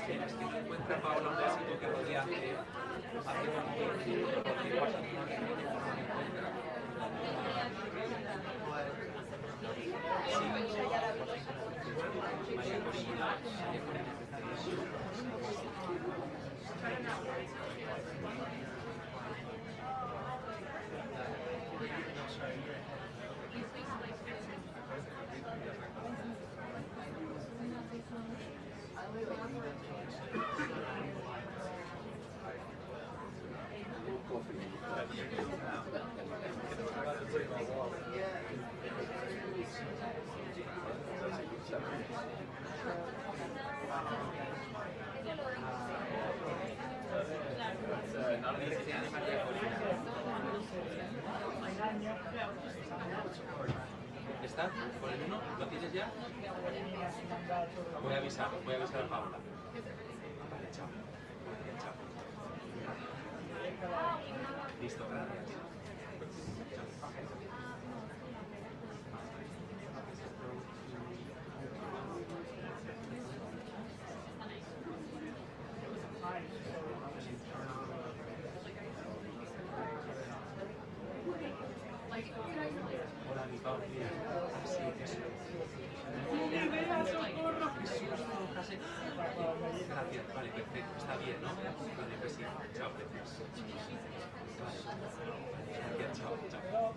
Es que no encuentra Paula un vasito que podría hacer ¿Está? ¿Por el 1? ¿Lo tienes ya? Voy a avisar a Paula. Vale, chao. Chao. Listo, gracias. Hola, mi Paula. Sí, eso. Gracias, vale, perfecto. Está bien, ¿no? Vale, pues sí. Chao, precioso. Gracias, chao, chao.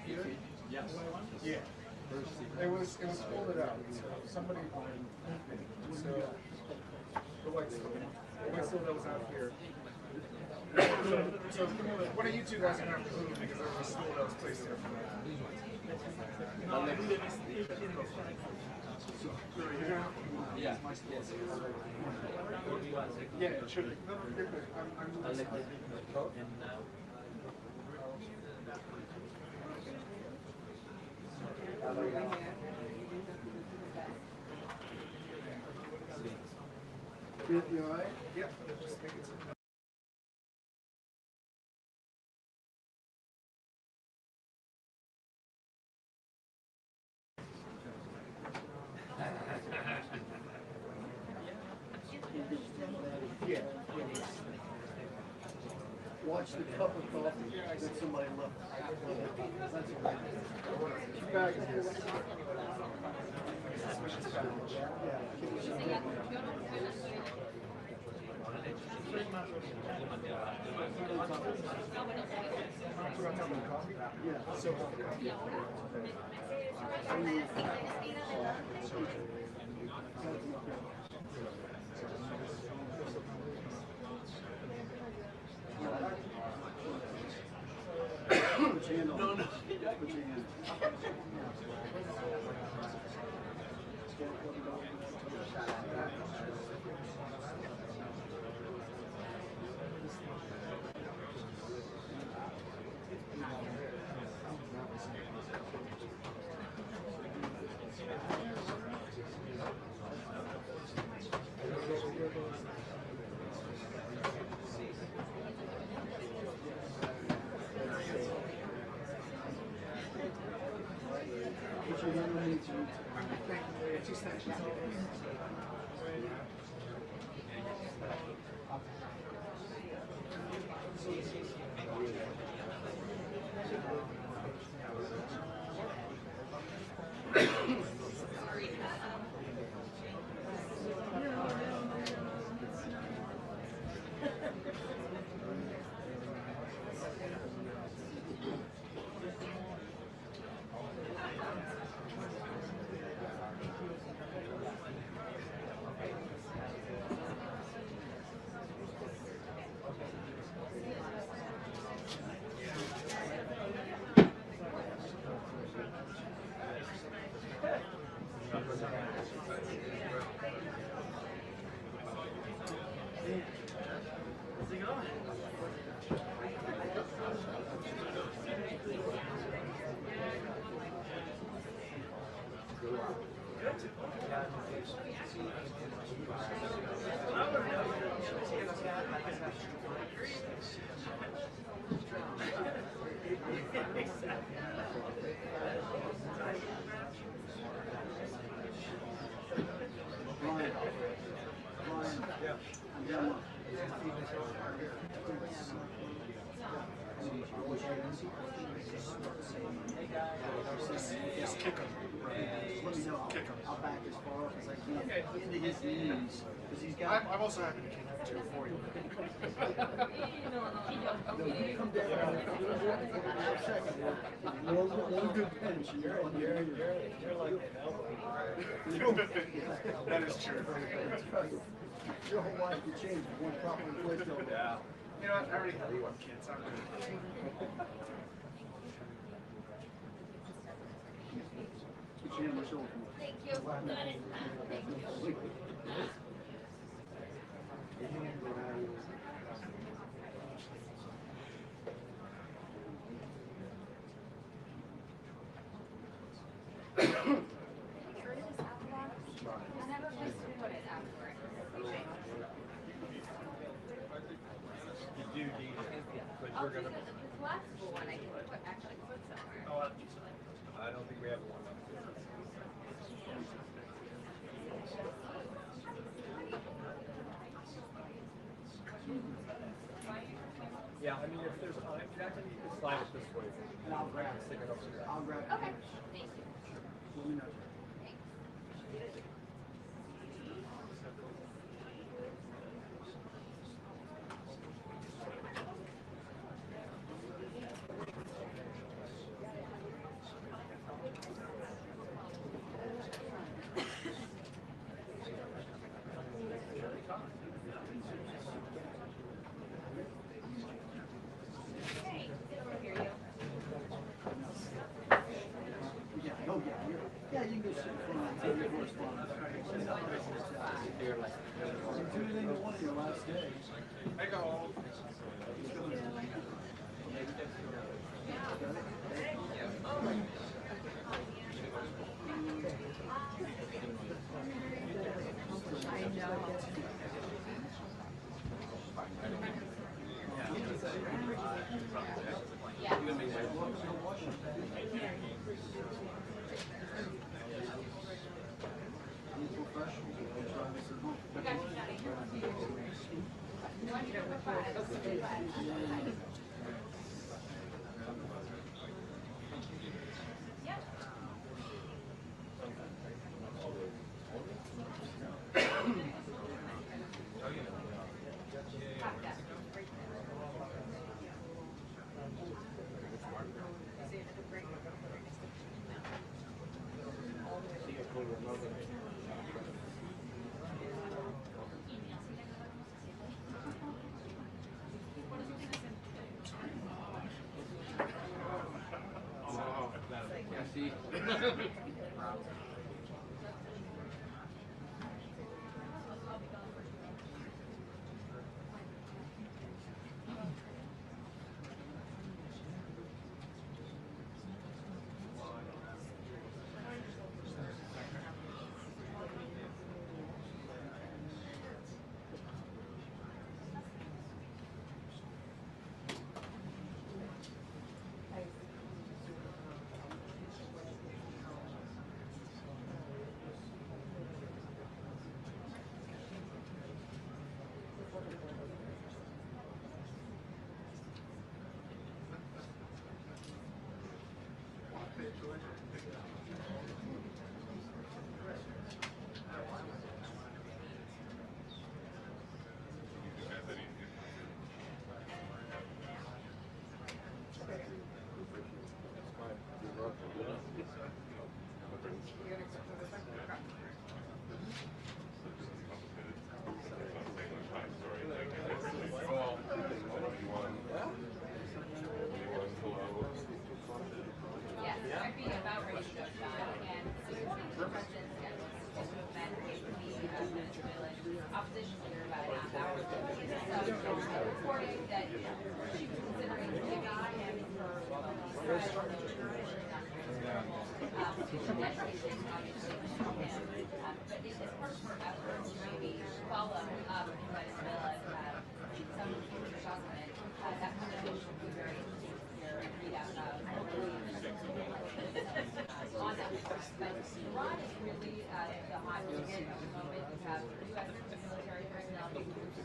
Here? Yes. Yeah. It was folded out. So somebody so the white stool that was out here. So one of you two guys are gonna have to move because there was a stool that was placed here. Yeah. Yeah, it should be. No, you're good. I'm You all right? Yeah. Just make it so. Yeah. Watch the cup of coffee that somebody left. That's all right. Your bag is this. Yeah. So, Put your hand on. No, no. Put your hand. Put your hand underneath you. Just kick him. Let me know. Kick him. I'll back as far up as I can into his knees because he's got. I'm also happy to kick him too for you. No, you come down for a second. One good pinch, and you're like an elbow. That is true. Your whole life could change with one properly placed elbow. Yeah. You know what? I already have one kids. I'm good. Put your hand on my shoulder. Thank you. Thank you. You do need it, but we're gonna. The flexible one I can actually put somewhere. Oh, I don't think we have one up there. Yeah, I mean, if there's time, Jackson, you can slide it this way. And I'll grab it. Stick it over there. I'll grab it. Okay. Thank you. Let me know. Yeah, you can go sit in front and take your correspondence. Do anything you want on your last day. I go. I know. Yes, I'd be about ready to go, John. And this morning, the president scheduled to event with the Venezuelan opposition leader about a half hour ago. So, reporting that she was considering giving him her trial notification on transferable. Initially, she didn't obviously show him, but in as part of her efforts to maybe follow up in Venezuela, some future document, that conversation would be very interesting to hear and read out hopefully on that front. But Iran is really the hot ticket at the moment. You have U.S. military personnel being moved to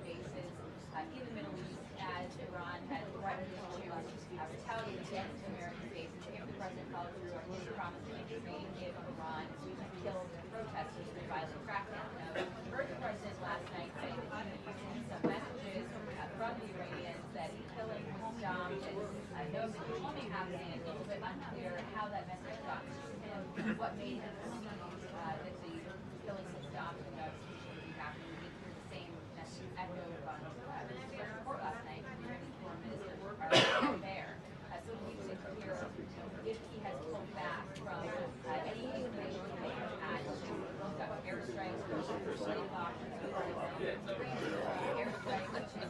bases in the Middle East as Iran has threatened to retaliate against American bases if the president followed through on his promise to intervene if Iran killed protesters in a violent crackdown. Now, we heard the president last night say that he was using some messages from the Iranians that killing was stopped and knows that he's only happening. It's a little bit unclear how that message got to him, what made him believe that the killing had stopped and that it should be happening. We did hear the same message echoed on the report last night from the Iranian foreign minister there. So we need to hear if he has pulled back from any inclination he may have had to conduct airstrikes or legislative options or airstrikes to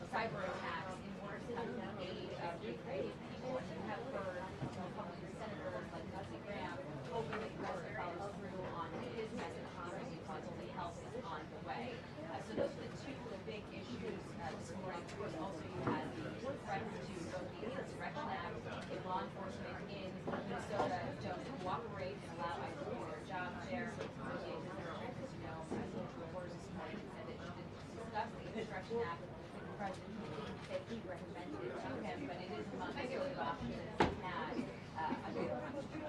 cyber attacks in order to come to the aid of the Ukrainian people. And you have heard Republican senators like Lindsey Graham hoping that the president follows through on his message to Ukrainian possibly help is on the way. So those are the two big issues this morning. Of course, also you had the threat to vote the Insurrection Act if law enforcement in Minnesota don't cooperate and allow ICE to do their job there. The agents there are as you know, I spoke to reporters this morning and said that she didn't discuss the Insurrection Act with the president. That he recommended it to him, but it is among the sort of options he had under the Constitution.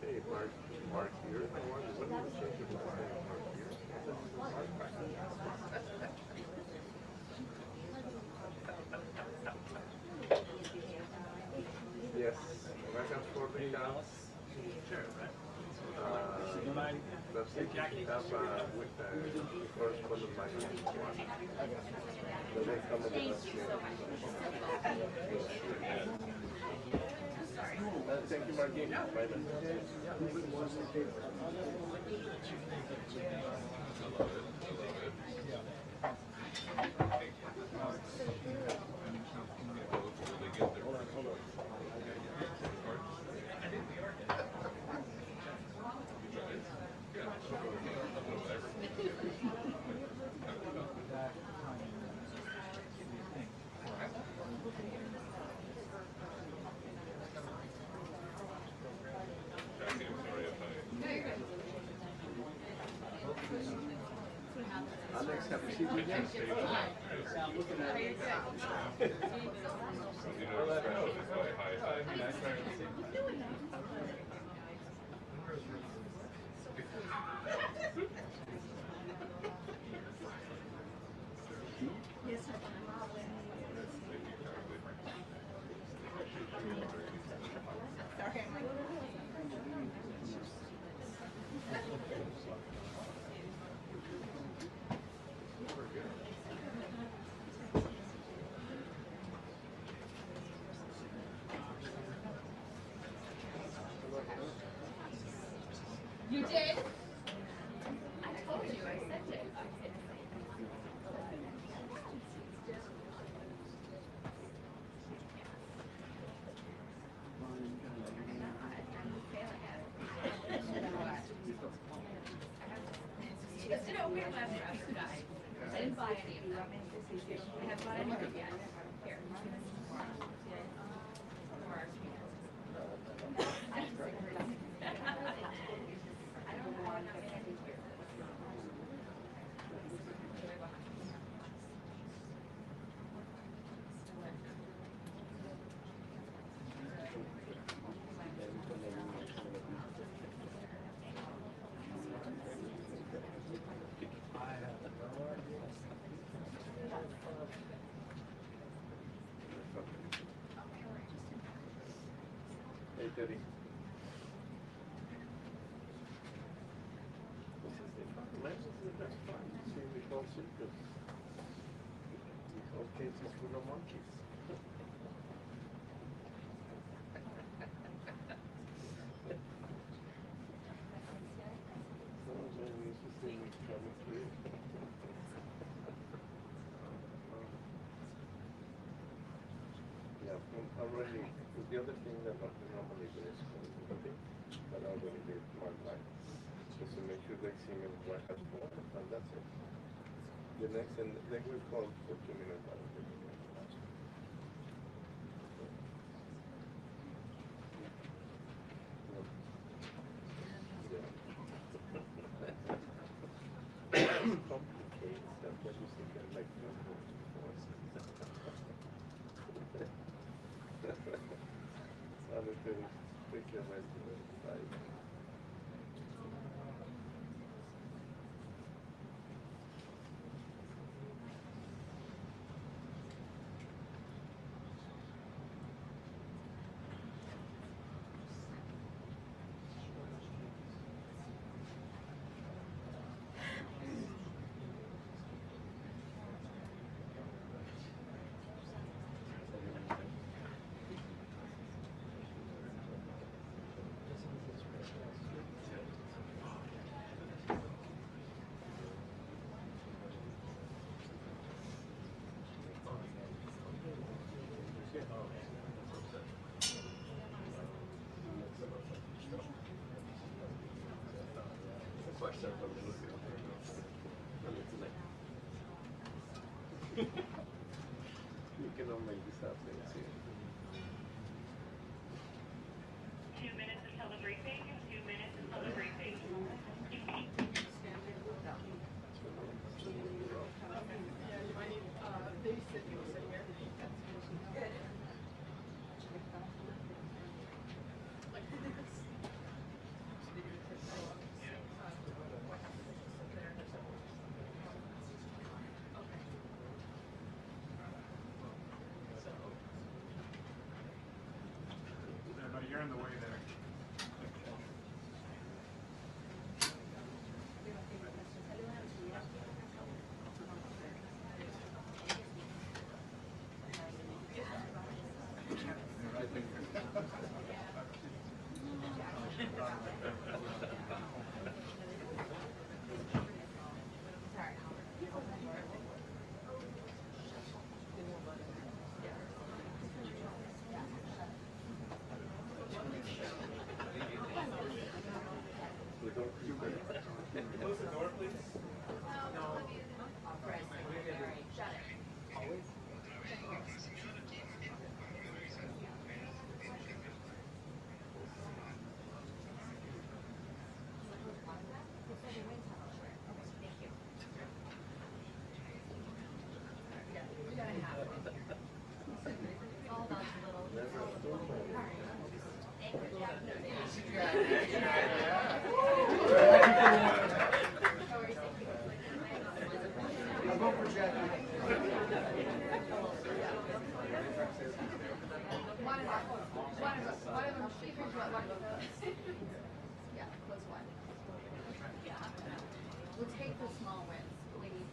Hey, Mark here. What do you think about Mark here? Yes, welcome for the house. Sure, right? Let's take it up with the correspondent by the next come Thank you so much. Thank you, Marquis. Bye then. Alex, have you seen me yet? Yes, sir. Sorry. You did? I told you, I sent it. She goes, did it open last year? I didn't buy any of them. I haven't bought any of them yet. Here. I don't want to get any here. Teddy. That's fine. See, the whole circus. The whole case is full of monkeys. Yeah, I'm already, the other thing that normally do is but I already did one line. Just to make sure they see me what has more, and that's it. The next, and they will call for 2 minutes. Complicates, that's what you think I like to know. Other things, take your rest of the side. You cannot make this happen, see. 2 minutes until the briefing. 2 minutes until the briefing. But you're in the way there. Close the door, please. I'll go for Jackie. Yeah, close one. We'll take the small ones, please.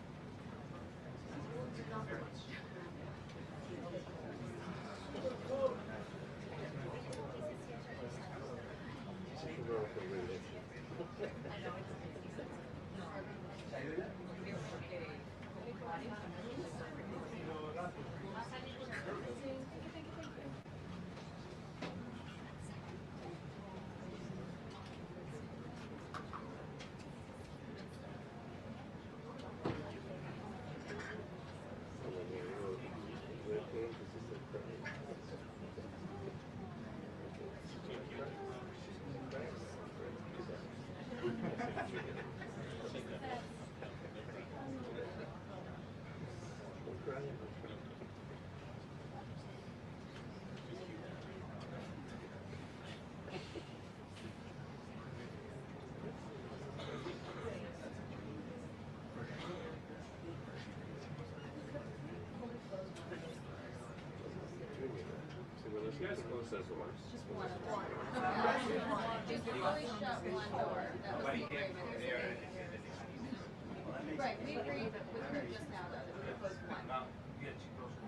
You guys close those doors. Just one. Just fully shut one door. That was the agreement. Right, we agreed with her just now though, that we would close one.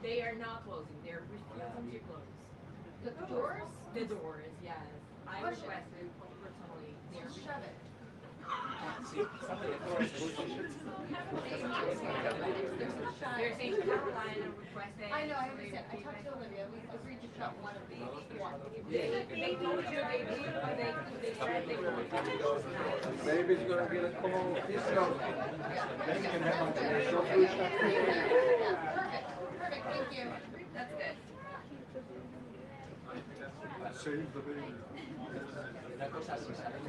They are not closing. They're refusing to close. The doors? The doors, yes. I Push it. requested personally. They're Shove it. They're saying Karoline requested. I know, I understand. I talked to Olivia. We agreed to shut one of these. One. They told you they said they were. Baby's gonna get a call. Perfect, thank you. That's good. Save the baby. Una cosa así, ¿sabes?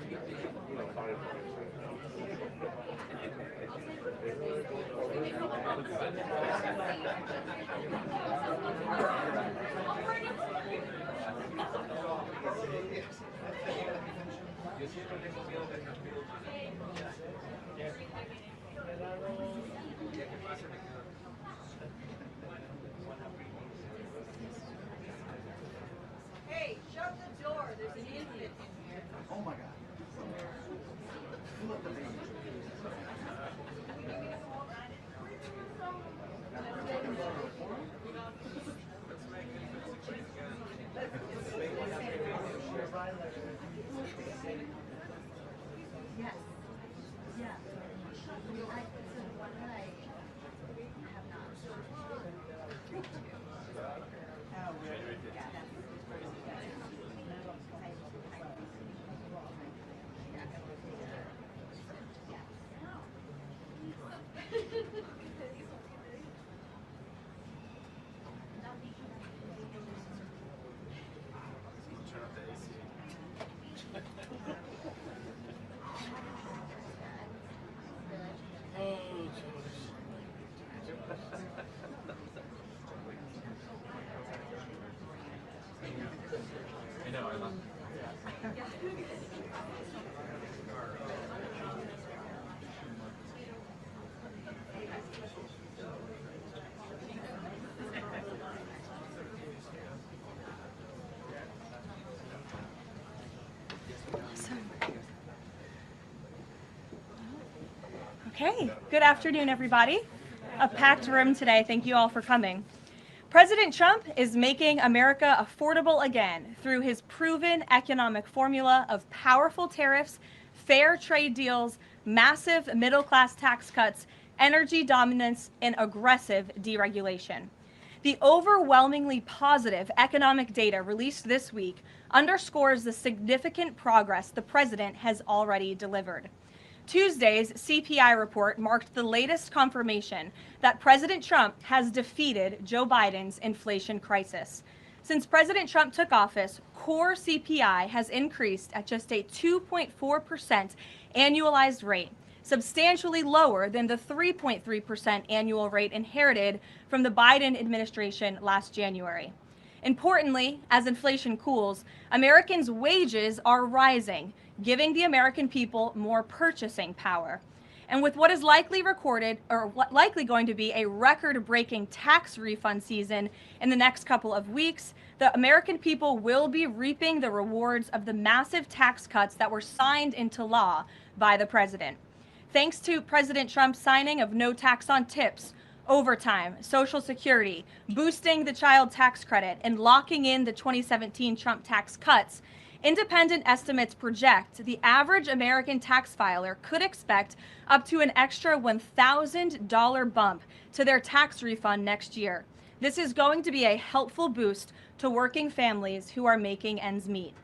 Yo siempre tengo miedo del castigo humano. El día que pase me quedo. Hey, shut the door. There's an infant in here. Oh my God. Who let the baby? Yes. Yeah. One that I have not. I know, I love Okay, good afternoon, everybody. A packed room today. Thank you all for coming. President Trump is making America affordable again through his proven economic formula of powerful tariffs, fair trade deals, massive middle-class tax cuts, energy dominance, and aggressive deregulation. The overwhelmingly positive economic data released this week underscores the significant progress the president has already delivered. Tuesday's CPI report marked the latest confirmation that President Trump has defeated Joe Biden's inflation crisis. Since President Trump took office, core CPI has increased at just a 2.4% annualized rate, substantially lower than the 3.3% annual rate inherited from the Biden administration last January. Importantly, as inflation cools, Americans' wages are rising, giving the American people more purchasing power. And with what is likely going to be a record-breaking tax refund season in the next couple of weeks, the American people will be reaping the rewards of the massive tax cuts that were signed into law by the president. Thanks to President Trump's signing of no tax on tips, overtime, Social Security, boosting the child tax credit, and locking in the 2017 Trump tax cuts, independent estimates project the average American tax filer could expect up to an extra $1,000 bump to their tax refund next year. This is going to be a helpful boost to working families who are making ends meet.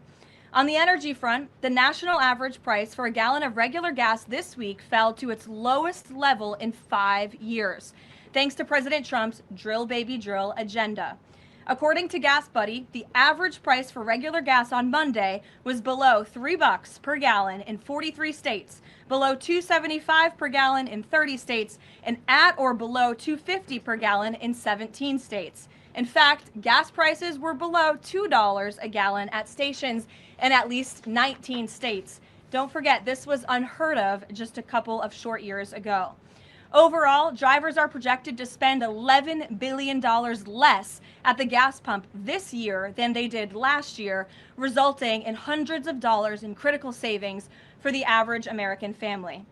On the energy front, the national average price for a gallon of regular gas this week fell to its lowest level in 5 years, thanks to President Trump's drill baby drill agenda. According to Gas Buddy, the average price for regular gas on Monday was below $3 per gallon in 43 states, below $2.75 per gallon in 30 states, and at or below $2.50 per gallon in 17 states. In fact, gas prices were below $2 a gallon at stations in at least 19 states. Don't forget, this was unheard of just a couple of short years ago. Overall, drivers are projected to spend $11 billion less at the gas pump this year than they did last year, resulting in hundreds of dollars in critical savings for the average American family.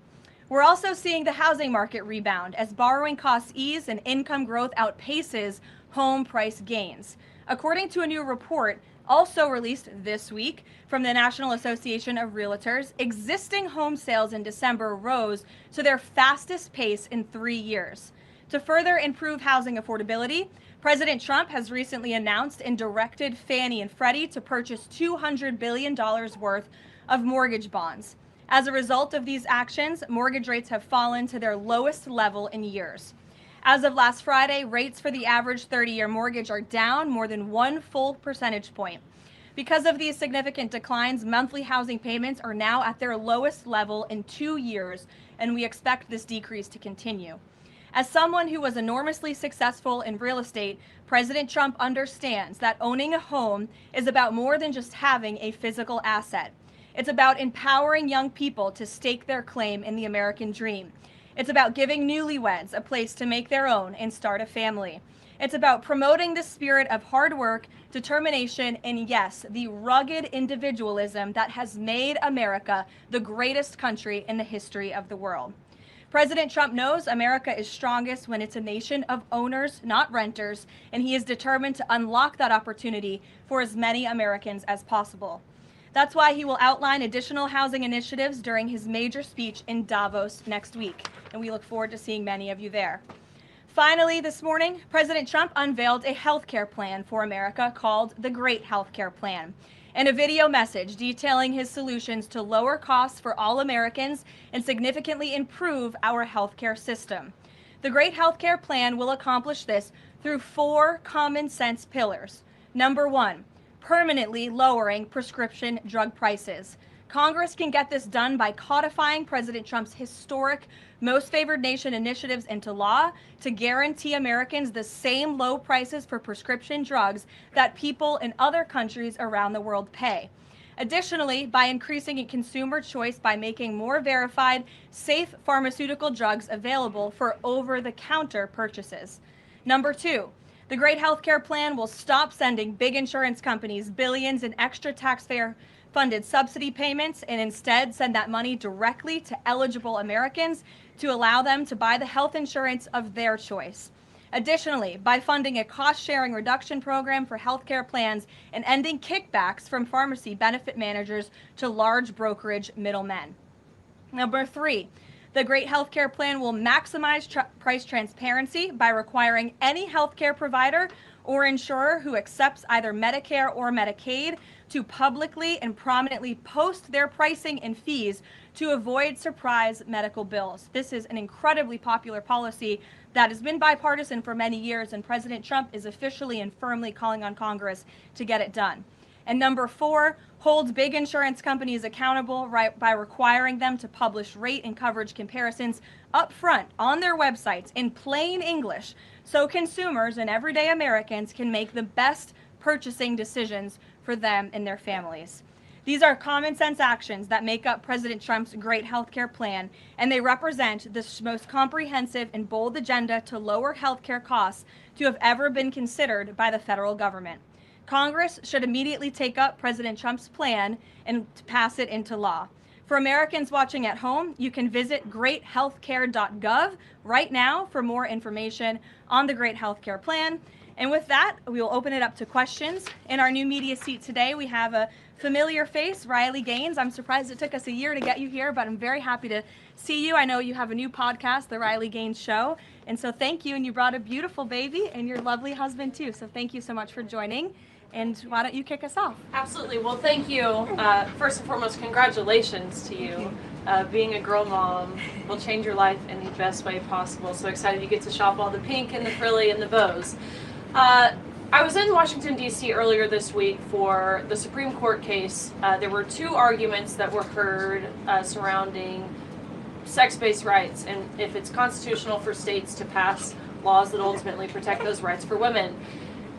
We're also seeing the housing market rebound as borrowing costs ease and income growth outpaces home price gains. According to a new report also released this week from the National Association of Realtors, existing home sales in December rose to their fastest pace in 3 years. To further improve housing affordability, President Trump has recently announced and directed Fannie and Freddie to purchase $200 billion worth of mortgage bonds. As a result of these actions, mortgage rates have fallen to their lowest level in years. As of last Friday, rates for the average 30-year mortgage are down more than 1 full percentage point. Because of these significant declines, monthly housing payments are now at their lowest level in 2 years, and we expect this decrease to continue. As someone who was enormously successful in real estate, President Trump understands that owning a home is about more than just having a physical asset. It's about empowering young people to stake their claim in the American dream. It's about giving newlyweds a place to make their own and start a family. It's about promoting the spirit of hard work, determination, and yes, the rugged individualism that has made America the greatest country in the history of the world. President Trump knows America is strongest when it's a nation of owners, not renters, and he is determined to unlock that opportunity for as many Americans as possible. That's why he will outline additional housing initiatives during his major speech in Davos next week, and we look forward to seeing many of you there. Finally, this morning, President Trump unveiled a healthcare plan for America called the Great Healthcare Plan, and a video message detailing his solutions to lower costs for all Americans and significantly improve our healthcare system. The Great Healthcare Plan will accomplish this through 4 common sense pillars. Number 1, permanently lowering prescription drug prices. Congress can get this done by codifying President Trump's historic Most Favored Nation initiatives into law to guarantee Americans the same low prices for prescription drugs that people in other countries around the world pay. Additionally, by increasing consumer choice by making more verified, safe pharmaceutical drugs available for over-the-counter purchases. Number 2, the Great Healthcare Plan will stop sending big insurance companies billions in extra taxpayer-funded subsidy payments and instead send that money directly to eligible Americans to allow them to buy the health insurance of their choice. Additionally, by funding a cost-sharing reduction program for healthcare plans and ending kickbacks from pharmacy benefit managers to large brokerage middlemen. Number 3, the Great Healthcare Plan will maximize price transparency by requiring any healthcare provider or insurer who accepts either Medicare or Medicaid to publicly and prominently post their pricing and fees to avoid surprise medical bills. This is an incredibly popular policy that has been bipartisan for many years, and President Trump is officially and firmly calling on Congress to get it done. And number 4, holds big insurance companies accountable by requiring them to publish rate and coverage comparisons up front on their websites in plain English so consumers and everyday Americans can make the best purchasing decisions for them and their families. These are common sense actions that make up President Trump's Great Healthcare Plan, and they represent the most comprehensive and bold agenda to lower healthcare costs to have ever been considered by the federal government. Congress should immediately take up President Trump's plan and pass it into law. For Americans watching at home, you can visit greathealthcare.gov right now for more information on the Great Healthcare Plan. And with that, we will open it up to questions. In our new media seat today, we have a familiar face, Riley Gaines. I'm surprised it took us a year to get you here, but I'm very happy to see you. I know you have a new podcast, The Riley Gaines Show. And so thank you. And you brought a beautiful baby and your lovely husband too. So thank you so much for joining. And why don't you kick us off? Absolutely. Well, thank you. First and foremost, congratulations to you. Being a girl mom will change your life in the best way possible. So excited you get to shop all the pink and the frilly and the bows. I was in Washington, D.C. earlier this week for the Supreme Court case. There were 2 arguments that were heard surrounding sex-based rights and if it's constitutional for states to pass laws that ultimately protect those rights for women.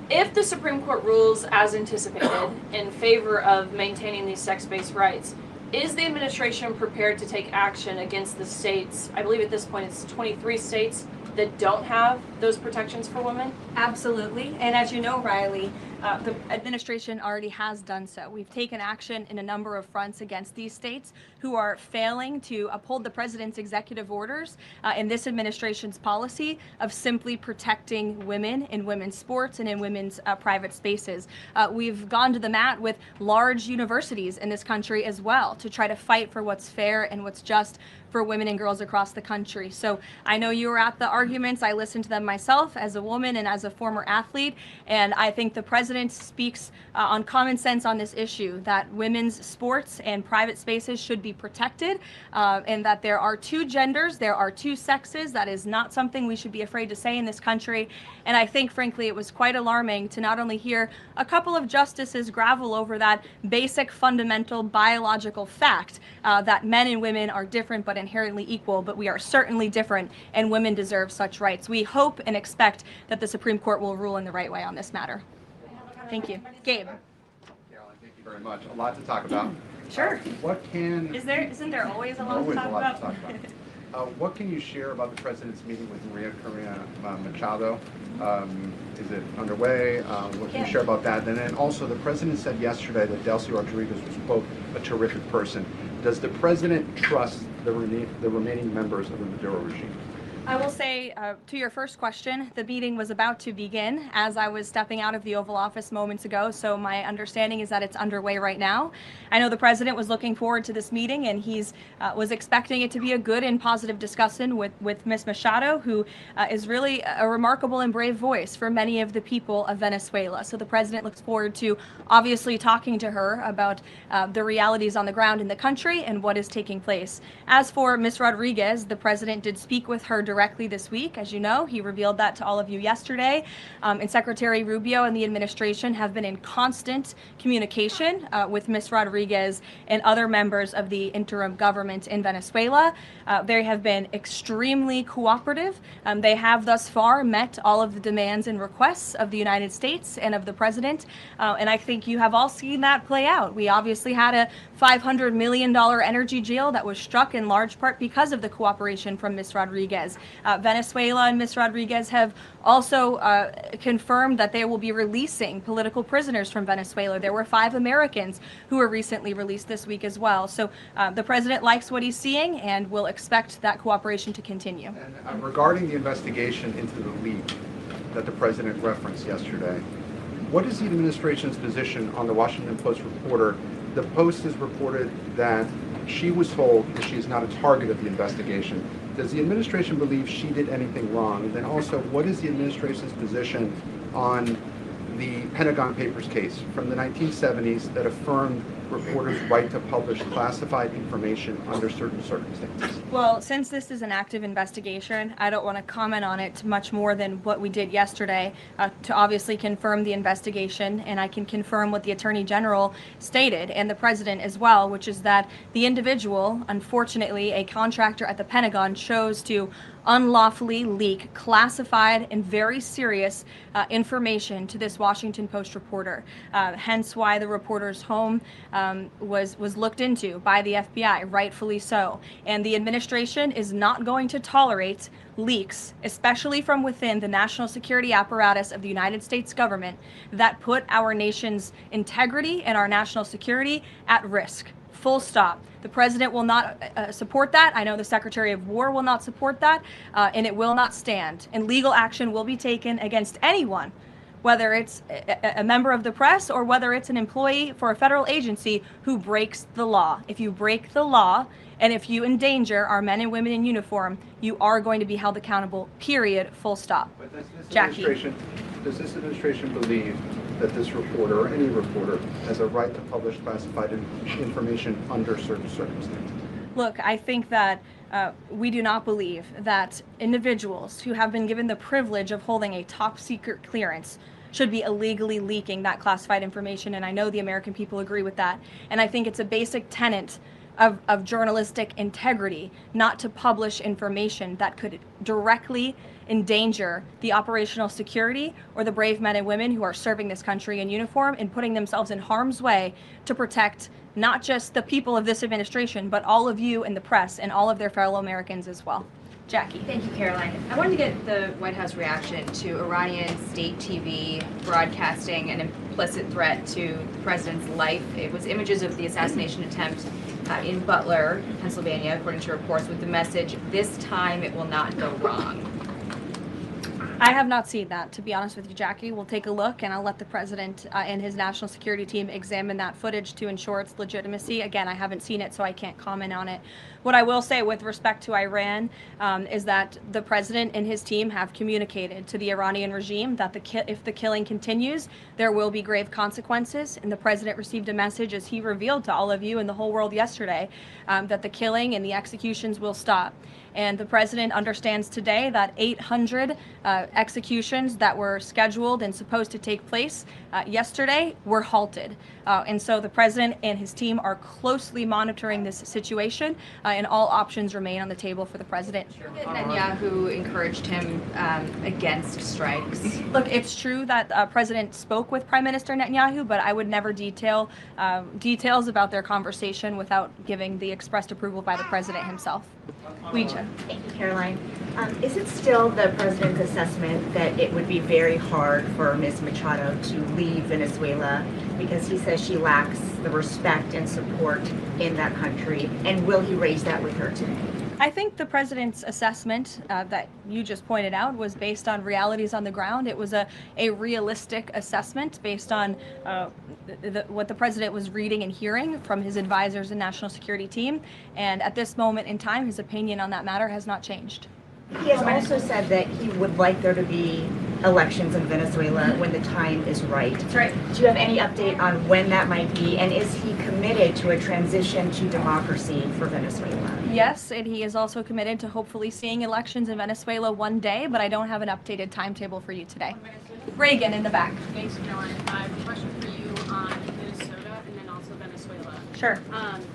If the Supreme Court rules as anticipated in favor of maintaining these sex-based rights, Is the administration prepared to take action against the states? I believe at this point it's 23 states that don't have those protections for women? Absolutely. And as you know, Riley, the administration already has done so. We've taken action in a number of fronts against these states who are failing to uphold the president's executive orders in this administration's policy of simply protecting women in women's sports and in women's private spaces. We've gone to the mat with large universities in this country as well to try to fight for what's fair and what's just for women and girls across the country. So I know you were at the arguments. I listened to them myself as a woman and as a former athlete. And I think the president speaks on common sense on this issue, that women's sports and private spaces should be protected, and that there are two genders, there are two sexes. That is not something we should be afraid to say in this country. And I think, frankly, it was quite alarming to not only hear a couple of justices gravel over that basic, fundamental, biological fact that men and women are different but inherently equal, but we are certainly different, and women deserve such rights. We hope and expect that the Supreme Court will rule in the right way on this matter. Thank you. Gabe. Caroline, thank you very much. A lot to talk about. Sure. Isn't there always a lot to talk about? What can you share about the president's meeting with Maria Corina Machado? Is it underway? What can you share about that? And then also, the president said yesterday that Delcy Rodriguez was, quote, a terrific person. Does the president trust the remaining members of the Maduro regime? I will say, to your first question, the meeting was about to begin as I was stepping out of the Oval Office moments ago, so my understanding is that it's underway right now. I know the president was looking forward to this meeting, and he's was expecting it to be a good and positive discussion with Ms. Machado, who is really a remarkable and brave voice for many of the people of Venezuela. So the president looks forward to obviously talking to her about the realities on the ground in the country and what is taking place. As for Ms. Rodriguez, the president did speak with her directly this week. As you know, he revealed that to all of you yesterday. And Secretary Rubio and the administration have been in constant communication with Ms. Rodriguez and other members of the interim government in Venezuela. They have been extremely cooperative. They have thus far met all of the demands and requests of the United States and of the president. And I think you have all seen that play out. We obviously had a $500 million energy deal that was struck in large part because of the cooperation from Ms. Rodriguez. Venezuela and Ms. Rodriguez have also confirmed that they will be releasing political prisoners from Venezuela. There were 5 Americans who were recently released this week as well. So the president likes what he's seeing and will expect that cooperation to continue. And regarding the investigation into the leak that the president referenced yesterday, what is the administration's position on the Washington Post reporter? The Post has reported that she was told that she is not a target of the investigation. Does the administration believe she did anything wrong? And then also, what is the administration's position on the Pentagon Papers case from the 1970s that affirmed reporters' right to publish classified information under certain circumstances? Well, since this is an active investigation, I don't want to comment on it much more than what we did yesterday to obviously confirm the investigation, and I can confirm what the Attorney General stated and the President as well, which is that the individual, unfortunately a contractor at the Pentagon, chose to unlawfully leak classified and very serious information to this Washington Post reporter. Hence why the reporter's home was looked into by the FBI, rightfully so. And the administration is not going to tolerate leaks, especially from within the national security apparatus of the United States government, that put our nation's integrity and our national security at risk. Full stop. The president will not support that. I know the Secretary of War will not support that, and it will not stand. And legal action will be taken against anyone, whether it's a member of the press or whether it's an employee for a federal agency who breaks the law. If you break the law and if you endanger our men and women in uniform, you are going to be held accountable, period, full stop. But does this administration believe that this reporter, or any reporter, has a right to publish classified information under certain circumstances? Look, I think that we do not believe that individuals who have been given the privilege of holding a top secret clearance should be illegally leaking that classified information, and I know the American people agree with that. And I think it's a basic tenet of journalistic integrity not to publish information that could directly endanger the operational security or the brave men and women who are serving this country in uniform and putting themselves in harm's way to protect not just the people of this administration, but all of you in the press and all of their fellow Americans as well. Jackie. Thank you, Caroline. I wanted to get the White House reaction to Iranian state TV broadcasting an implicit threat to the president's life. It was images of the assassination attempt in Butler, Pennsylvania, according to reports, with the message, "This time it will not go wrong." I have not seen that, to be honest with you, Jackie. We'll take a look, and I'll let the president and his national security team examine that footage to ensure its legitimacy. Again, I haven't seen it, so I can't comment on it. What I will say with respect to Iran is that the president and his team have communicated to the Iranian regime that if the killing continues, there will be grave consequences. And the president received a message, as he revealed to all of you and the whole world yesterday, that the killing and the executions will stop. And the president understands today that 800 executions that were scheduled and supposed to take place yesterday were halted. And so the president and his team are closely monitoring this situation, and all options remain on the table for the president. Netanyahu encouraged him against strikes. Look, it's true that President spoke with Prime Minister Netanyahu, but I would never detail details about their conversation without giving the expressed approval by the president himself. Ouija. Thank you, Caroline. Is it still the president's assessment that it would be very hard for Ms. Machado to leave Venezuela because he says she lacks the respect and support in that country? And will he raise that with her today? I think the president's assessment that you just pointed out was based on realities on the ground. It was a realistic assessment based on what the president was reading and hearing from his advisors and national security team. And at this moment in time, his opinion on that matter has not changed. He has also said that he would like there to be elections in Venezuela when the time is right. That's right. Do you have any update on when that might be? And is he committed to a transition to democracy for Venezuela? Yes, and he is also committed to hopefully seeing elections in Venezuela one day, but I don't have an updated timetable for you today. Reagan in the back. Thanks, Caroline. I have a question for you on Minnesota and then also Venezuela. Sure.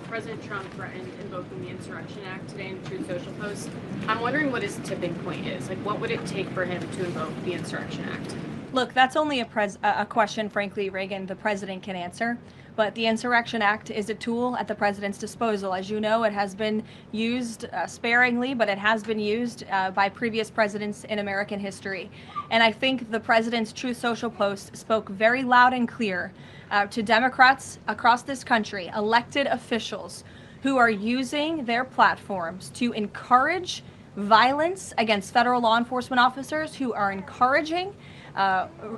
President Trump threatened invoking the Insurrection Act today in a Truth Social post. I'm wondering what his tipping point is. Like, what would it take for him to invoke the Insurrection Act? Look, that's only a question, frankly, Reagan, the president can answer. But the Insurrection Act is a tool at the president's disposal. As you know, it has been used sparingly, but it has been used by previous presidents in American history. And I think the president's Truth Social post spoke very loud and clear to Democrats across this country, elected officials who are using their platforms to encourage violence against federal law enforcement officers, who are encouraging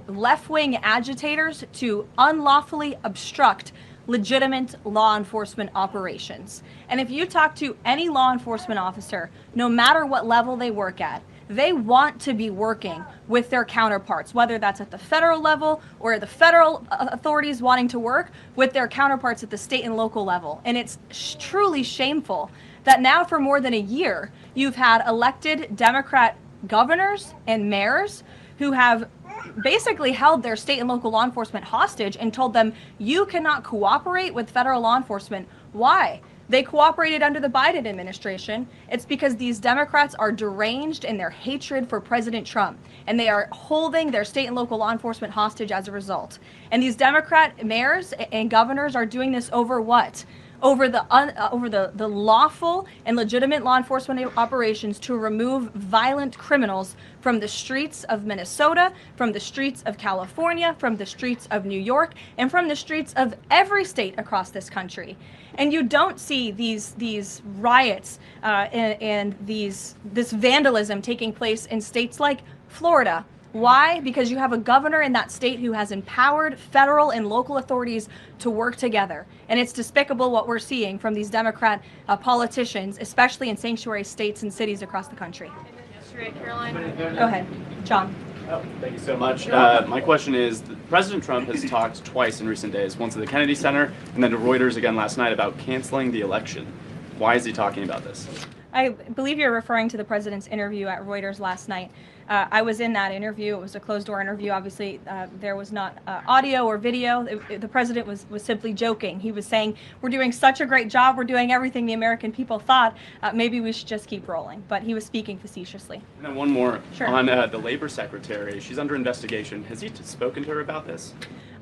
left-wing agitators to unlawfully obstruct legitimate law enforcement operations. And if you talk to any law enforcement officer, no matter what level they work at, they want to be working with their counterparts, whether that's at the federal level or the federal authorities wanting to work with their counterparts at the state and local level. And it's truly shameful that now for more than a year, you've had elected Democrat governors and mayors who have basically held their state and local law enforcement hostage and told them, you cannot cooperate with federal law enforcement. Why? They cooperated under the Biden administration. It's because these Democrats are deranged in their hatred for President Trump, and they are holding their state and local law enforcement hostage as a result. And these Democrat mayors and governors are doing this over what? Over the lawful and legitimate law enforcement operations to remove violent criminals from the streets of Minnesota, from the streets of California, from the streets of New York, and from the streets of every state across this country. And you don't see these riots and this vandalism taking place in states like Florida. Why? Because you have a governor in that state who has empowered federal and local authorities to work together. And it's despicable what we're seeing from these Democrat politicians, especially in sanctuary states and cities across the country. Yesterday, Caroline. Go ahead, John. Oh, thank you so much. My question is, President Trump has talked twice in recent days, once at the Kennedy Center and then to Reuters again last night, about canceling the election. Why is he talking about this? I believe you're referring to the president's interview at Reuters last night. I was in that interview. It was a closed-door interview. Obviously, there was not audio or video. The president was simply joking. He was saying, we're doing such a great job. We're doing everything the American people thought. Maybe we should just keep rolling. But he was speaking facetiously. And then one more. Sure. On the labor secretary. She's under investigation. Has he spoken to her about this?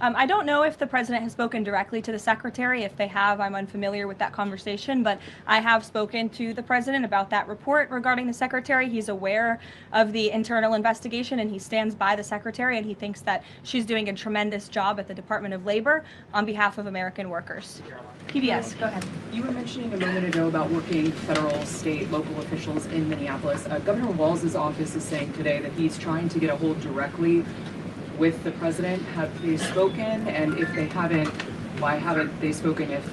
I don't know if the president has spoken directly to the secretary. If they have, I'm unfamiliar with that conversation, but I have spoken to the president about that report regarding the secretary. He's aware of the internal investigation and he stands by the secretary, and he thinks that she's doing a tremendous job at the Department of Labor on behalf of American workers. PBS, go ahead. You were mentioning a moment ago about working federal, state, local officials in Minneapolis. Governor Walz's office is saying today that he's trying to get a hold directly with the president. Have they spoken? And if they haven't, why haven't they spoken if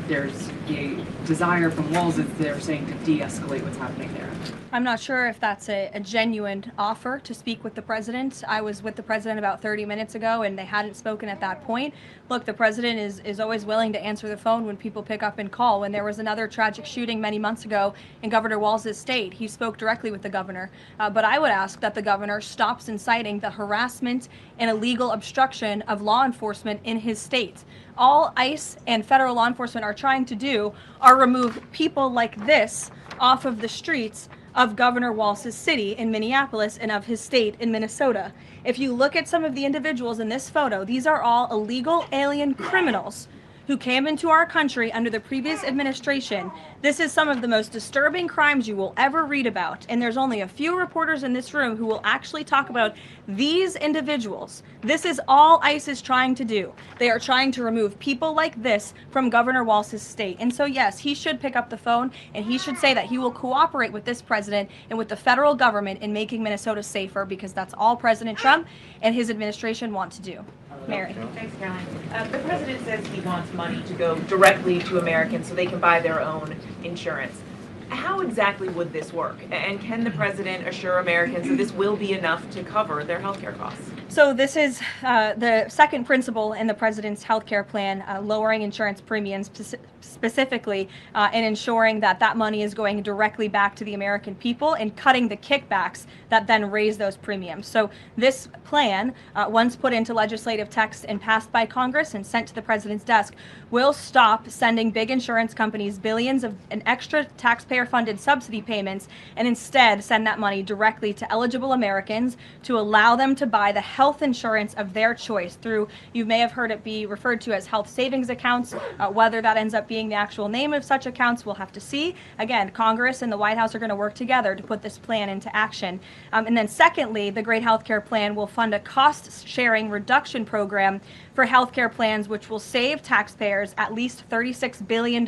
there's a desire from Walz, as they're saying, to de-escalate what's happening there? I'm not sure if that's a genuine offer to speak with the president. I was with the president about 30 minutes ago and they hadn't spoken at that point. Look, the president is always willing to answer the phone when people pick up and call. When there was another tragic shooting many months ago in Governor Walz's state, he spoke directly with the governor. But I would ask that the governor stops inciting the harassment and illegal obstruction of law enforcement in his state. All ICE and federal law enforcement are trying to do are remove people like this off of the streets of Governor Walz's city in Minneapolis and of his state in Minnesota. If you look at some of the individuals in this photo, these are all illegal alien criminals who came into our country under the previous administration. This is some of the most disturbing crimes you will ever read about, and there's only a few reporters in this room who will actually talk about these individuals. This is all ICE is trying to do. They are trying to remove people like this from Governor Walz's state. And so yes, he should pick up the phone and he should say that he will cooperate with this president and with the federal government in making Minnesota safer, because that's all President Trump and his administration want to do. Mary. Thanks, Caroline. The president says he wants money to go directly to Americans so they can buy their own insurance. How exactly would this work? And can the president assure Americans that this will be enough to cover their health care costs? So this is the second principle in the president's health care plan, lowering insurance premiums specifically and ensuring that that money is going directly back to the American people and cutting the kickbacks that then raise those premiums. So this plan, once put into legislative text and passed by Congress and sent to the president's desk, will stop sending big insurance companies billions of an extra taxpayer-funded subsidy payments and instead send that money directly to eligible Americans to allow them to buy the health insurance of their choice through, you may have heard it be referred to as health savings accounts. Whether that ends up being the actual name of such accounts, we'll have to see. Again, Congress and the White House are going to work together to put this plan into action. And then secondly, the Great Healthcare Plan will fund a cost-sharing reduction program for healthcare plans, which will save taxpayers at least $36 billion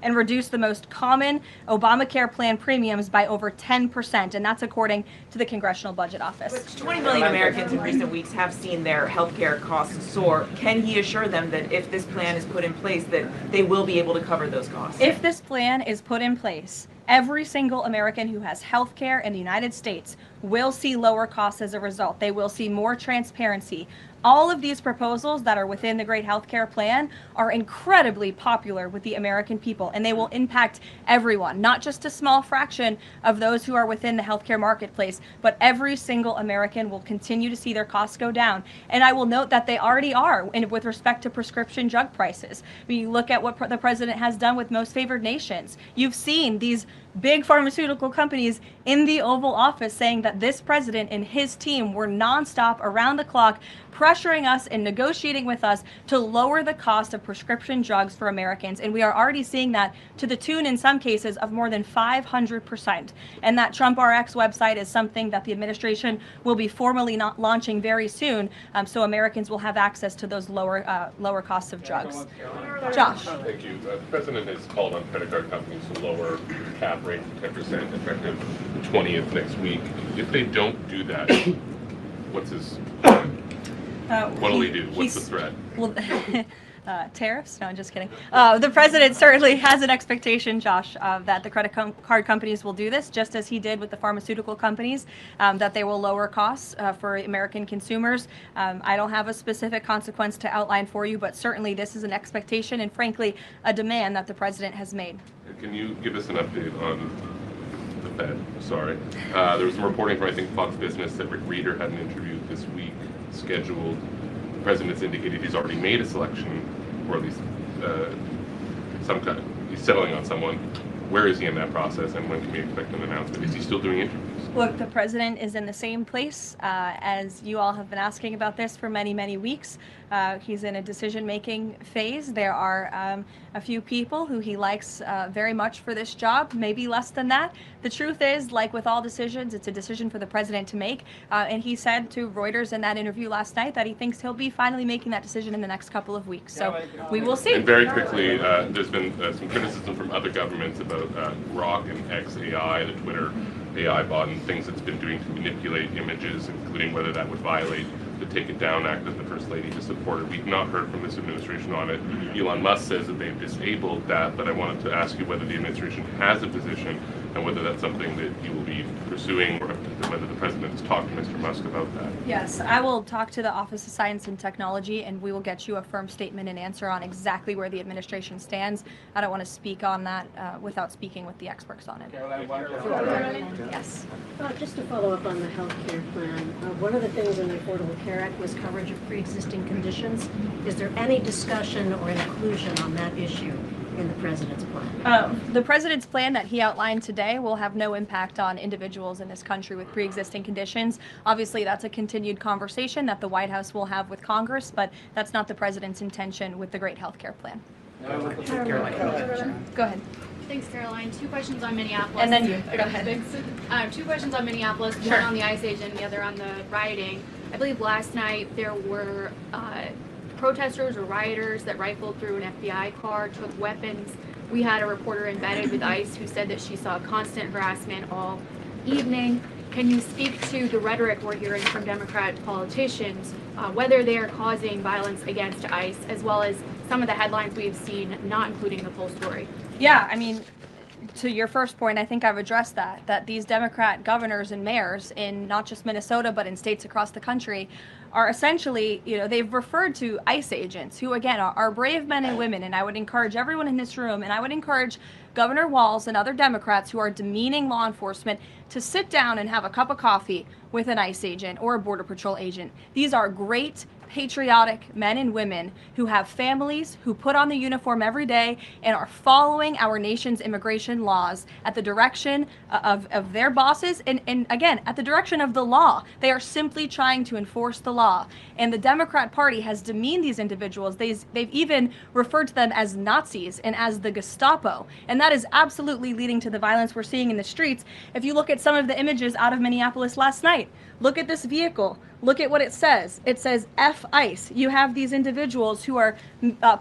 and reduce the most common Obamacare plan premiums by over 10%, and that's according to the Congressional Budget Office. 20 million Americans in recent weeks have seen their health care costs soar. Can he assure them that if this plan is put in place, that they will be able to cover those costs? If this plan is put in place, every single American who has health care in the United States will see lower costs as a result. They will see more transparency. All of these proposals that are within the Great Healthcare Plan are incredibly popular with the American people, and they will impact everyone, not just a small fraction of those who are within the healthcare marketplace, but every single American will continue to see their costs go down. And I will note that they already are with respect to prescription drug prices. When you look at what the president has done with most favored nations, you've seen these big pharmaceutical companies in the Oval Office saying that this president and his team were nonstop around the clock pressuring us and negotiating with us to lower the cost of prescription drugs for Americans. And we are already seeing that to the tune, in some cases, of more than 500%. And that Trump RX website is something that the administration will be formally launching very soon, so Americans will have access to those lower costs of drugs. Josh. Thank you. The president has called on credit card companies to lower the cap rate to 10% effective the 20th next week. If they don't do that, what's his plan? What will he do? What's the threat? Well, tariffs? No, I'm just kidding. The president certainly has an expectation, Josh, that the credit card companies will do this, just as he did with the pharmaceutical companies, that they will lower costs for American consumers. I don't have a specific consequence to outline for you, but certainly this is an expectation and, frankly, a demand that the president has made. Can you give us an update on the Fed? Sorry. There was some reporting from, I think, Fox Business that Rick Reeder had an interview this week scheduled. The president's indicated he's already made a selection, or at least some kind. He's settling on someone. Where is he in that process, and when can we expect an announcement? Is he still doing interviews? Look, the president is in the same place as you all have been asking about this for many, many weeks. He's in a decision-making phase. There are a few people who he likes very much for this job, maybe less than that. The truth is, like with all decisions, it's a decision for the president to make. And he said to Reuters in that interview last night that he thinks he'll be finally making that decision in the next couple of weeks. So we will see. And very quickly, there's been some criticism from other governments about Grok and XAI, the Twitter AI bot, and things it's been doing to manipulate images, including whether that would violate the Take It Down Act that the First Lady has supported. We've not heard from this administration on it. Elon Musk says that they've disabled that, but I wanted to ask you whether the administration has a position and whether that's something that you will be pursuing, or whether the president has talked to Mr. Musk about that. Yes, I will talk to the Office of Science and Technology, and we will get you a firm statement and answer on exactly where the administration stands. I don't want to speak on that without speaking with the experts on it. Yes. Just to follow up on the health care plan, one of the things in the Affordable Care Act was coverage of pre-existing conditions. Is there any discussion or inclusion on that issue in the president's plan? The president's plan that he outlined today will have no impact on individuals in this country with pre-existing conditions. Obviously, that's a continued conversation that the White House will have with Congress, but that's not the president's intention with the Great Health Care Plan. Go ahead. Thanks, Caroline. Two questions on Minneapolis. And then you. Go ahead. Thanks. Two questions on Minneapolis, Sure. one on the ICE agent, the other on the rioting. I believe last night there were protesters or rioters that rifled through an FBI car, took weapons. We had a reporter embedded with ICE who said that she saw constant harassment all evening. Can you speak to the rhetoric we're hearing from Democrat politicians, whether they are causing violence against ICE, as well as some of the headlines we've seen, not including the full story? Yeah, I mean, to your first point, I think I've addressed that these Democrat governors and mayors in not just Minnesota, but in states across the country are essentially, they've referred to ICE agents who, again, are brave men and women. And I would encourage everyone in this room, and I would encourage Governor Walz and other Democrats who are demeaning law enforcement to sit down and have a cup of coffee with an ICE agent or a Border Patrol agent. These are great, patriotic men and women who have families, who put on the uniform every day and are following our nation's immigration laws at the direction of their bosses and again, at the direction of the law. They are simply trying to enforce the law. And the Democrat Party has demeaned these individuals. They've even referred to them as Nazis and as the Gestapo. And that is absolutely leading to the violence we're seeing in the streets. If you look at some of the images out of Minneapolis last night, look at this vehicle. Look at what it says. It says F ICE. You have these individuals who are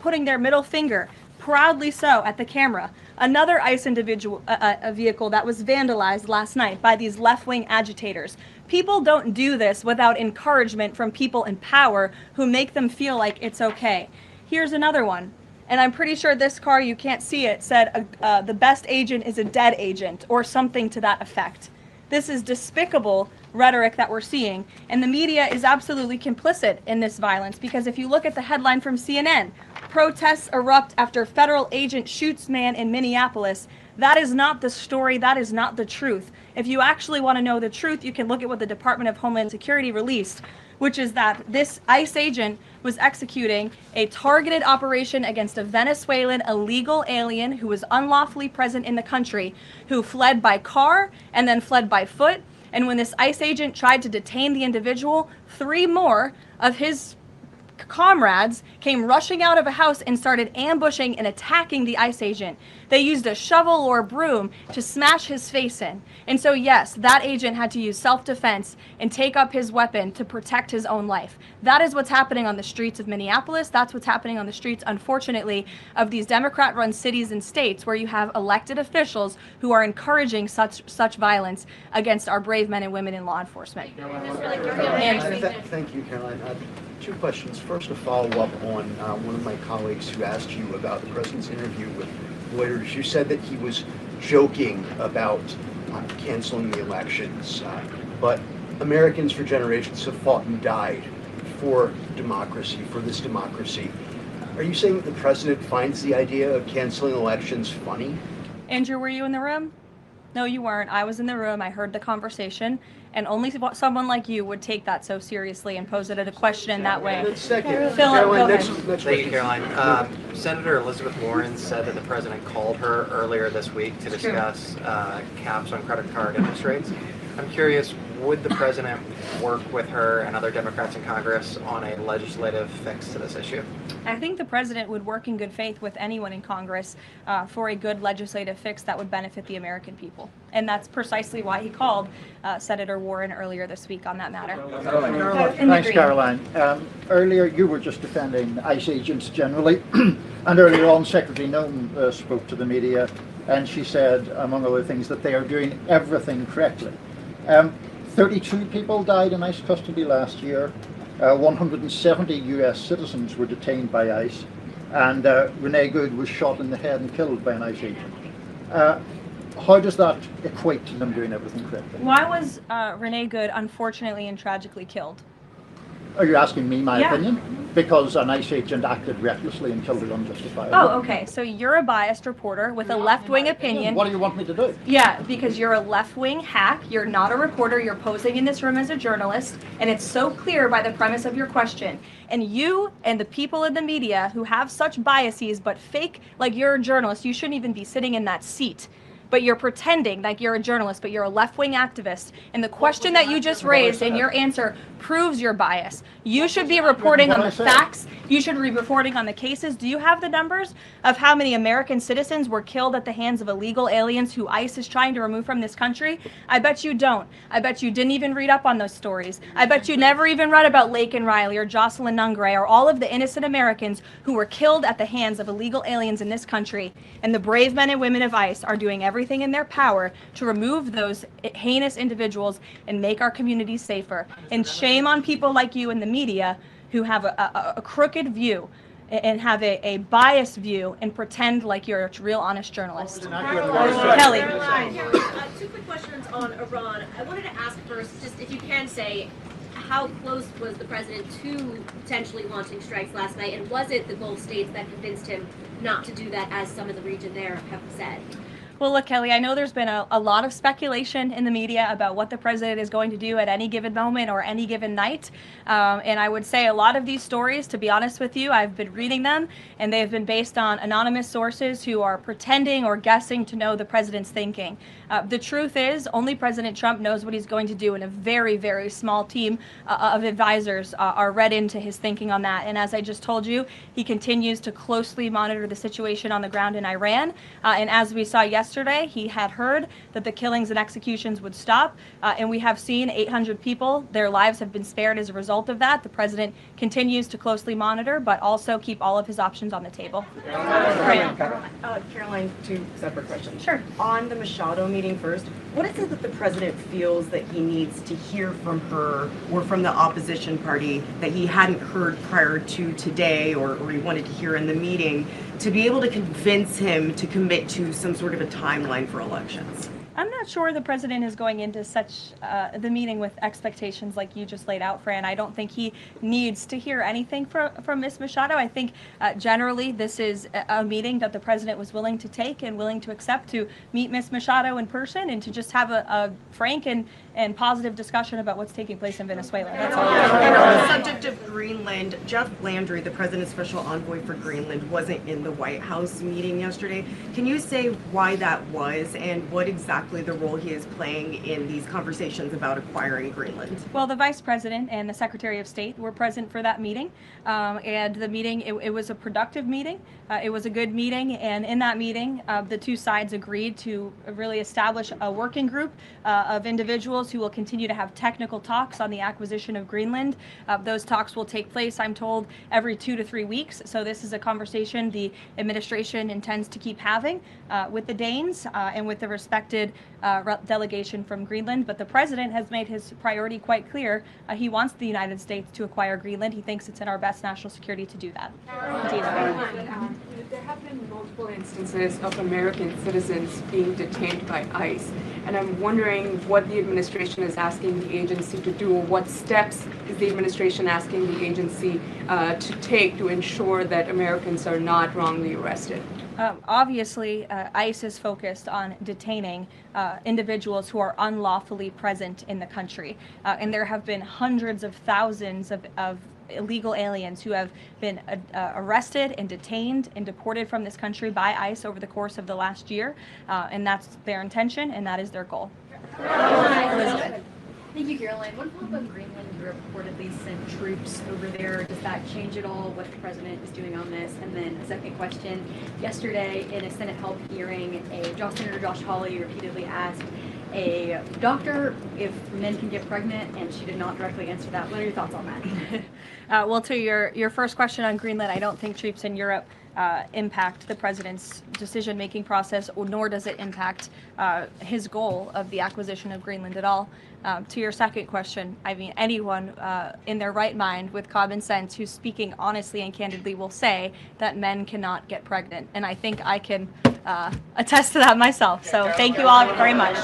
putting their middle finger, proudly so, at the camera. Another ICE individual, a vehicle that was vandalized last night by these left-wing agitators. People don't do this without encouragement from people in power who make them feel like it's okay. Here's another one. And I'm pretty sure this car, you can't see it, said the best agent is a dead agent or something to that effect. This is despicable rhetoric that we're seeing, and the media is absolutely complicit in this violence, because if you look at the headline from CNN, protests erupt after federal agent shoots man in Minneapolis, that is not the story, that is not the truth. If you actually want to know the truth, you can look at what the Department of Homeland Security released, which is that this ICE agent was executing a targeted operation against a Venezuelan illegal alien who was unlawfully present in the country, who fled by car and then fled by foot. And when this ICE agent tried to detain the individual, 3 more of his comrades came rushing out of a house and started ambushing and attacking the ICE agent. They used a shovel or a broom to smash his face in. And so yes, that agent had to use self-defense and take up his weapon to protect his own life. That is what's happening on the streets of Minneapolis. That's what's happening on the streets, unfortunately, of these Democrat-run cities and states where you have elected officials who are encouraging such violence against our brave men and women in law enforcement. Thank you, Caroline. Two questions. First, a follow-up on one of my colleagues who asked you about the president's interview with Reuters. You said that he was joking about canceling the elections, but Americans for generations have fought and died for democracy, for this democracy. Are you saying that the president finds the idea of canceling elections funny? Andrew, were you in the room? No, you weren't. I was in the room. I heard the conversation. And only someone like you would take that so seriously and pose it as a question in that way. Caroline, thank you, Caroline. Senator Elizabeth Warren said that the president called her earlier this week to discuss caps on credit card interest rates. I'm curious, would the president work with her and other Democrats in Congress on a legislative fix to this issue? I think the president would work in good faith with anyone in Congress for a good legislative fix that would benefit the American people. And that's precisely why he called Senator Warren earlier this week on that matter. Thanks, Caroline. Earlier, you were just defending ICE agents generally. And earlier on, Secretary Noem spoke to the media, and she said, among other things, that they are doing everything correctly. 32 people died in ICE custody last year. 170 U.S. citizens were detained by ICE, and Renee Good was shot in the head and killed by an ICE agent. How does that equate to them doing everything correctly? Why was Renee Good unfortunately and tragically killed? Are you asking me my opinion? Because an ICE agent acted recklessly and killed her unjustifiably. Oh, okay. So you're a biased reporter with a left-wing opinion. What do you want me to do? Yeah, because you're a left-wing hack. You're not a reporter. You're posing in this room as a journalist. And it's so clear by the premise of your question. And you and the people in the media who have such biases but fake like you're a journalist, you shouldn't even be sitting in that seat. But you're pretending like you're a journalist, but you're a left-wing activist. And the question that you just raised and your answer proves your bias. You should be reporting on the facts. You should be reporting on the cases. Do you have the numbers of how many American citizens were killed at the hands of illegal aliens who ICE is trying to remove from this country? I bet you don't. I bet you didn't even read up on those stories. I bet you never even read about Laken Riley or Jocelyn Nungray or all of the innocent Americans who were killed at the hands of illegal aliens in this country. And the brave men and women of ICE are doing everything in their power to remove those heinous individuals and make our communities safer. And shame on people like you in the media who have a crooked view and have a biased view and pretend like you're a real honest journalist. Kelly. Two quick questions on Iran. I wanted to ask first, just if you can say, how close was the president to potentially launching strikes last night, and was it the Gulf states that convinced him not to do that, as some in the region there have said? Well, look, Kelly, I know there's been a lot of speculation in the media about what the president is going to do at any given moment or any given night. And I would say a lot of these stories, to be honest with you, I've been reading them, and they have been based on anonymous sources who are pretending or guessing to know the president's thinking. The truth is, only President Trump knows what he's going to do, and a very, very small team of advisors are read into his thinking on that. And as I just told you, he continues to closely monitor the situation on the ground in Iran. And as we saw yesterday, he had heard that the killings and executions would stop. And we have seen 800 people, their lives have been spared as a result of that. The president continues to closely monitor, but also keep all of his options on the table. Caroline, two separate questions. Sure. On the Machado meeting first, what is it that the president feels that he needs to hear from her or from the opposition party that he hadn't heard prior to today, or he wanted to hear in the meeting, to be able to convince him to commit to some sort of a timeline for elections? I'm not sure the president is going into such the meeting with expectations like you just laid out, Fran. I don't think he needs to hear anything from Ms. Machado. I think generally this is a meeting that the president was willing to take and willing to accept, to meet Ms. Machado in person and to just have a frank and positive discussion about what's taking place in Venezuela. That's all. And on the subject of Greenland, Jeff Landry, the president's special envoy for Greenland, wasn't in the White House meeting yesterday. Can you say why that was and what exactly exactly the role he is playing in these conversations about acquiring Greenland? Well, the Vice President and the Secretary of State were present for that meeting, and the meeting, it was a productive meeting. It was a good meeting, and in that meeting, the two sides agreed to really establish a working group of individuals who will continue to have technical talks on the acquisition of Greenland. Those talks will take place, I'm told, every 2 to 3 weeks. So this is a conversation the administration intends to keep having with the Danes and with the respected delegation from Greenland. But the president has made his priority quite clear. He wants the United States to acquire Greenland. He thinks it's in our best national security to do that. There have been multiple instances of American citizens being detained by ICE, and I'm wondering what the administration is asking the agency to do, or what steps is the administration asking the agency to take to ensure that Americans are not wrongly arrested? Obviously, ICE is focused on detaining individuals who are unlawfully present in the country. And there have been hundreds of thousands of illegal aliens who have been arrested and detained and deported from this country by ICE over the course of the last year. And that's their intention, and that is their goal. Elizabeth. Thank you, Caroline. What about Greenland? You reportedly sent troops over there. Does that change at all what the president is doing on this? And then a second question. Yesterday, in a Senate Health hearing, Senator Josh Hawley repeatedly asked a doctor if men can get pregnant, and she did not directly answer that. What are your thoughts on that? Well, to your first question on Greenland, I don't think troops in Europe impact the president's decision-making process, nor does it impact his goal of the acquisition of Greenland at all. To your second question, I mean, anyone in their right mind with common sense who's speaking honestly and candidly will say that men cannot get pregnant. And I think I can attest to that myself. So thank you all very much.